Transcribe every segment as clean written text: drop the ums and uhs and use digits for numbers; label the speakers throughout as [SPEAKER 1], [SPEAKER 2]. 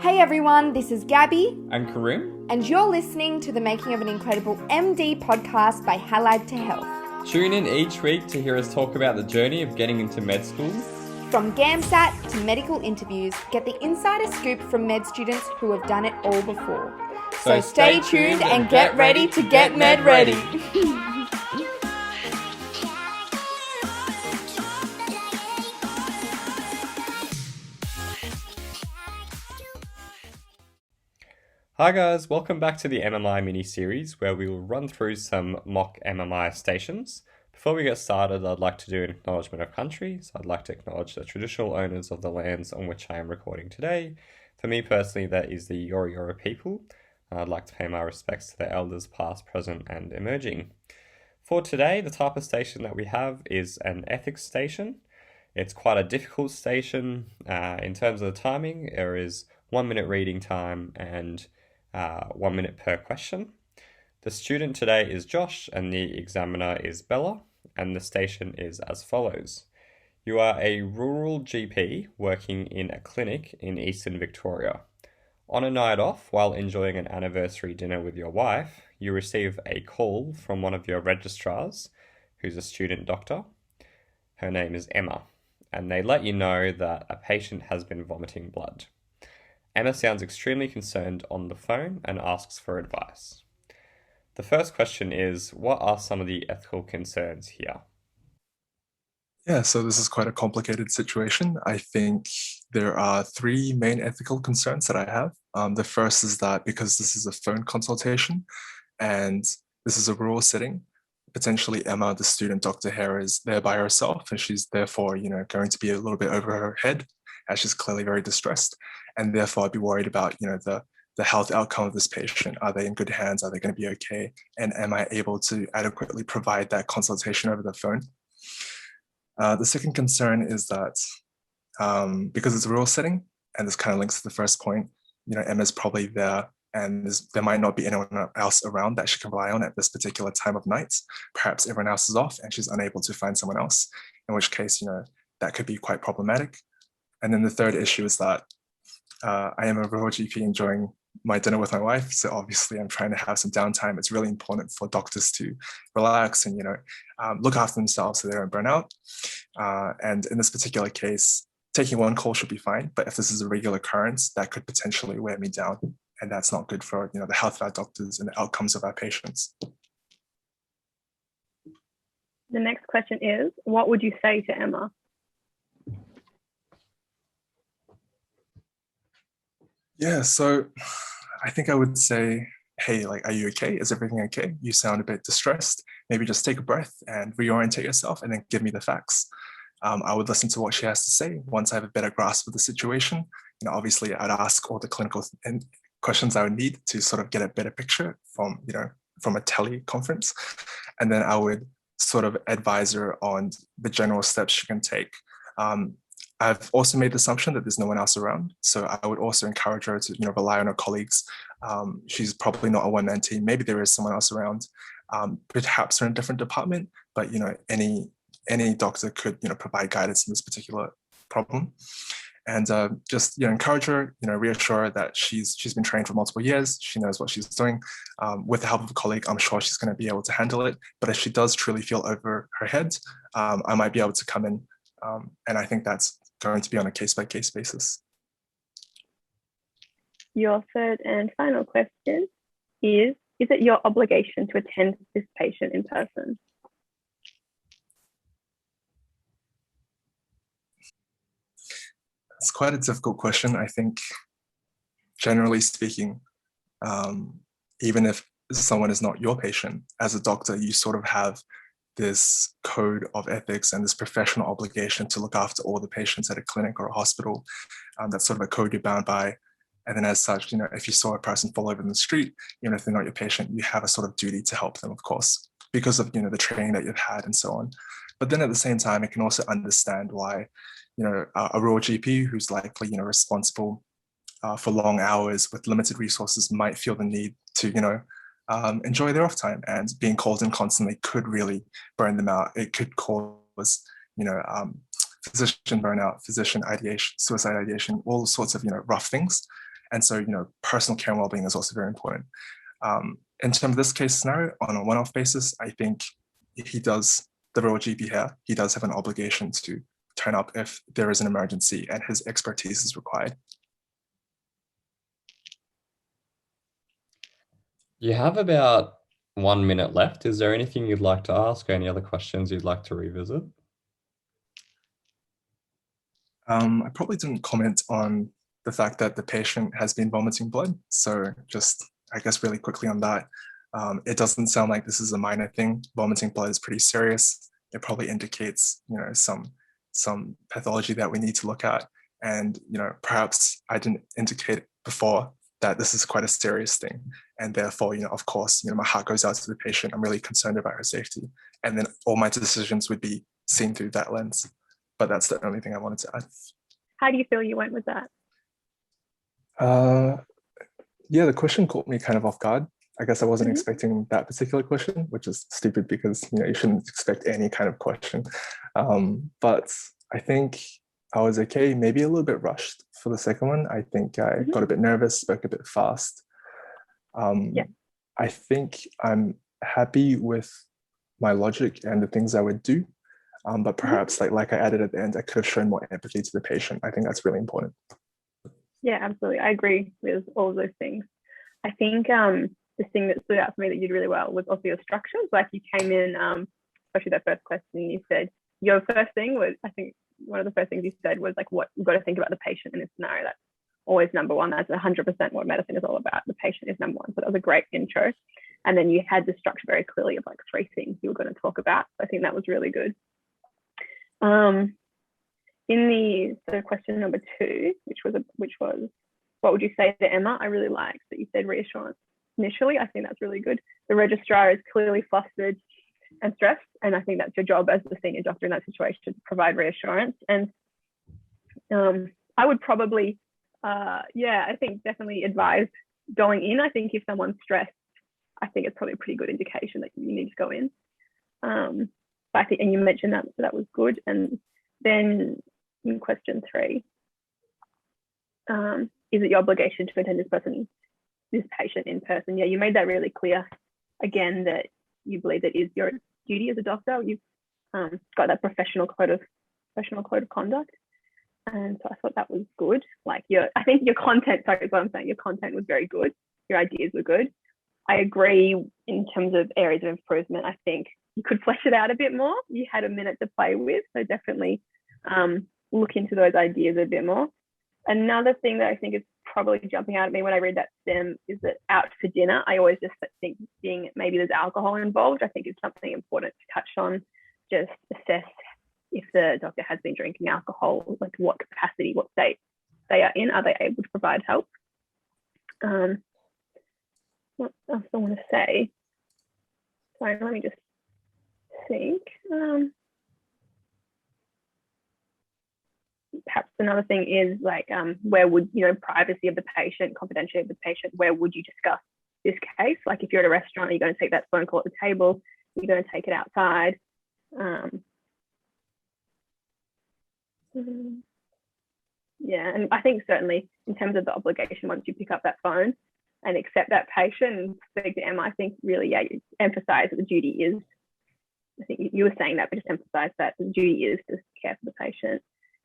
[SPEAKER 1] Hey everyone, this is Gabby,
[SPEAKER 2] and Karim.
[SPEAKER 1] and you're listening to the Making of an Incredible MD podcast by Halad to Health.
[SPEAKER 2] Tune in each week to hear us talk about the journey of getting into med school.
[SPEAKER 1] From GAMSAT to medical interviews, get the insider scoop from med students who have done it all before. So stay tuned and get ready to get med ready.
[SPEAKER 2] Hi guys, welcome back to the MMI mini-series where we will run through some mock MMI stations. Before we get started, I'd like to do an acknowledgement of country. So I'd like to acknowledge the traditional owners of the lands on which I am recording today. For me personally, that is the Yora people. I'd like to pay my respects to the elders past, present and emerging. For today, the type of station that we have is an ethics station. It's quite a difficult station. In terms of the timing, there is 1 minute reading time and 1 minute per question. The student today is Josh and the examiner is Bella, and the station is as follows. You are a rural GP working in a clinic in Eastern Victoria. On a night off, while enjoying an anniversary dinner with your wife, you receive a call from one of your registrars, who's a student doctor. Her name is Emma, and they let you know that a patient has been vomiting blood. Emma sounds extremely concerned on the phone and asks for advice. The first question is, what are some of the ethical concerns here?
[SPEAKER 3] Yeah, so this is quite a complicated situation. I think there are three main ethical concerns that I have. The first is that because this is a phone consultation and this is a rural setting, potentially Emma, the student doctor here, is there by herself, and she's therefore, going to be a little bit over her head, as she's clearly very distressed. And therefore I'd be worried about, the health outcome of this patient. Are they in good hands? Are they going to be okay? And am I able to adequately provide that consultation over the phone? The second concern is that because it's a rural setting, and this kind of links to the first point, Emma's probably there and there might not be anyone else around that she can rely on at this particular time of night. Perhaps everyone else is off and she's unable to find someone else, in which case, that could be quite problematic. And then the third issue is that I am a rural GP enjoying my dinner with my wife. So obviously I'm trying to have some downtime. It's really important for doctors to relax and, look after themselves so they don't burn out. And in this particular case, taking one call should be fine. But if this is a regular occurrence, that could potentially wear me down. And that's not good for, the health of our doctors and the outcomes of our patients.
[SPEAKER 4] The next question is, what would you say to Emma?
[SPEAKER 3] Yeah, so I think I would say, hey, are you okay? Is everything okay? You sound a bit distressed. Maybe just take a breath and reorientate yourself and then give me the facts. I would listen to what she has to say. Once I have a better grasp of the situation, obviously I'd ask all the clinical questions I would need to sort of get a better picture from a teleconference. And then I would sort of advise her on the general steps she can take. I've also made the assumption that there's no one else around. So I would also encourage her to, rely on her colleagues. She's probably not a one-man team. Maybe there is someone else around, perhaps in a different department, but, any doctor could, provide guidance in this particular problem. And just, encourage her, reassure her that she's been trained for multiple years. She knows what she's doing. With the help of a colleague, I'm sure she's going to be able to handle it. But if she does truly feel over her head, I might be able to come in. And I think that's going to be on a case-by-case basis.
[SPEAKER 4] Your third and final question is it your obligation to attend this patient in person?
[SPEAKER 3] It's quite a difficult question. I think, generally speaking, even if someone is not your patient, as a doctor, you sort of have this code of ethics and this professional obligation to look after all the patients at a clinic or a hospital. That's sort of a code you're bound by. And then as such, if you saw a person fall over in the street, even if they're not your patient, you have a sort of duty to help them, of course, because of, the training that you've had and so on. But then at the same time, I can also understand why, a rural GP who's likely, responsible for long hours with limited resources might feel the need to, enjoy their off time, and being called in constantly could really burn them out. It could cause, physician burnout, physician ideation, suicide ideation, all sorts of, rough things. And so, personal care and well-being is also very important. In terms of this case scenario, on a one-off basis, I think if he does, the real GP here, he does have an obligation to turn up if there is an emergency and his expertise is required.
[SPEAKER 2] You have about 1 minute left. Is there anything you'd like to ask or any other questions you'd like to revisit?
[SPEAKER 3] I probably didn't comment on the fact that the patient has been vomiting blood. So just, I guess, really quickly on that, it doesn't sound like this is a minor thing. Vomiting blood is pretty serious. It probably indicates, some pathology that we need to look at. And, perhaps I didn't indicate before that this is quite a serious thing. And therefore, of course, my heart goes out to the patient. I'm really concerned about her safety. And then all my decisions would be seen through that lens. But that's the only thing I wanted to add.
[SPEAKER 4] How do you feel you went with that?
[SPEAKER 3] Yeah, the question caught me kind of off guard. I guess I wasn't expecting that particular question, which is stupid because you shouldn't expect any kind of question. But I think I was okay, maybe a little bit rushed for the second one. I think I got a bit nervous, spoke a bit fast. I think I'm happy with my logic and the things I would do. But perhaps like I added at the end, I could have shown more empathy to the patient. I think that's really important.
[SPEAKER 4] Yeah, absolutely. I agree with all of those things. I think the thing that stood out for me that you did really well was also your structures. Like you came in, especially that first question, you said your first thing was, I think one of the first things you said was like, what you've got to think about the patient in this scenario. That's always number one. That's 100% what medicine is all about. The patient is number one. So that was a great intro. And then you had the structure very clearly of like 3 things you were going to talk about. So I think that was really good. In the question number 2, which was what would you say to Emma? I really liked that you said reassurance initially. I think that's really good. The registrar is clearly flustered and stressed, and I think that's your job as the senior doctor in that situation to provide reassurance. And I would probably, I think definitely advise going in. I think if someone's stressed, I think it's probably a pretty good indication that you need to go in. But I think, and you mentioned that, so that was good. And then in question 3, is it your obligation to attend this patient in person? Yeah, you made that really clear. Again, that you believe it is your duty as a doctor. You've got that professional code of conduct, and so I thought that was good. Like I think your content. Sorry, is what I'm saying. Your content was very good. Your ideas were good. I agree in terms of areas of improvement. I think you could flesh it out a bit more. You had a minute to play with, so definitely look into those ideas a bit more. Another thing that I think is probably jumping out at me when I read that stem is that out for dinner, I always just think maybe there's alcohol involved. I think it's something important to touch on. Just assess if the doctor has been drinking alcohol, like what capacity, what state they are in. Are they able to provide help? What else I want to say? Sorry, let me just think. Perhaps another thing is like, where would, privacy of the patient, confidentiality of the patient, where would you discuss this case? Like if you're at a restaurant, are you going to take that phone call at the table? Are you going to take it outside? Yeah, and I think certainly in terms of the obligation, once you pick up that phone and accept that patient and speak to Emma, I think really, you emphasize that the duty is, I think you were saying that, but just emphasize that the duty is to care for the patient.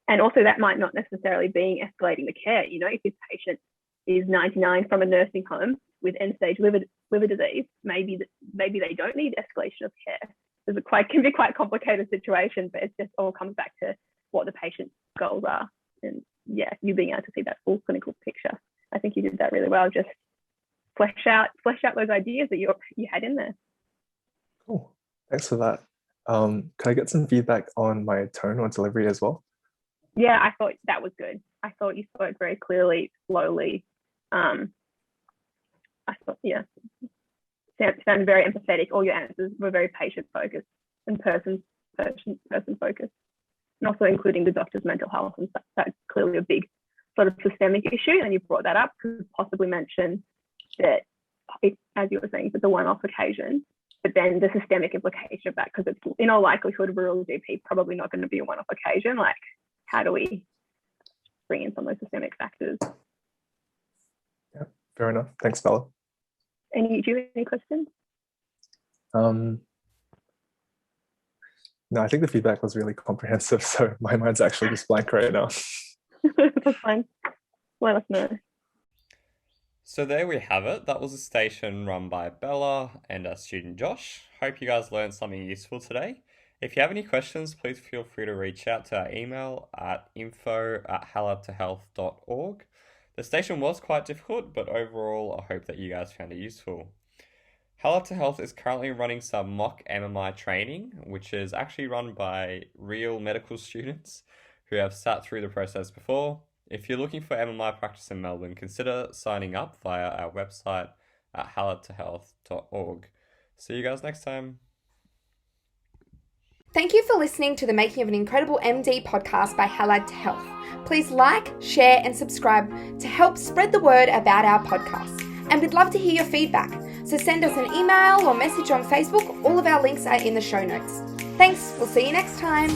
[SPEAKER 4] And also that might not necessarily be escalating the care. If this patient is 99 from a nursing home with end-stage liver disease, maybe they don't need escalation of care. It can be quite a complicated situation, but it just all comes back to what the patient's goals are. And yeah, you being able to see that full clinical picture. I think you did that really well. Just flesh out those ideas that you had in there.
[SPEAKER 3] Cool. Thanks for that. Can I get some feedback on my tone or delivery as well?
[SPEAKER 4] Yeah, I thought that was good. I thought you spoke very clearly, slowly. I thought, sounded very empathetic. All your answers were very patient focused and person focused, and also including the doctor's mental health, and that's clearly a big sort of systemic issue. And you brought that up to possibly mention that, as you were saying, it's a one-off occasion, but then the systemic implication of that, because it's in all likelihood rural GP probably not going to be a one-off occasion. Like, how do we bring in some of those systemic factors?
[SPEAKER 3] Fair enough. Thanks, Bella.
[SPEAKER 4] Do you have any questions?
[SPEAKER 3] No, I think the feedback was really comprehensive, so my mind's actually just blank right now.
[SPEAKER 4] That's fine. Let us know.
[SPEAKER 2] So there we have it. That was a station run by Bella and our student Josh. Hope you guys learned something useful today. If you have any questions, please feel free to reach out to our email at info@halladtohealth.org. The station was quite difficult, but overall, I hope that you guys found it useful. Hallad to Health is currently running some mock MMI training, which is actually run by real medical students who have sat through the process before. If you're looking for MMI practice in Melbourne, consider signing up via our website at halladtohealth.org. See you guys next time.
[SPEAKER 1] Thank you for listening to the Making of an Incredible MD podcast by Hallad to Health. Please like, share, and subscribe to help spread the word about our podcast. And we'd love to hear your feedback. So send us an email or message on Facebook. All of our links are in the show notes. Thanks. We'll see you next time.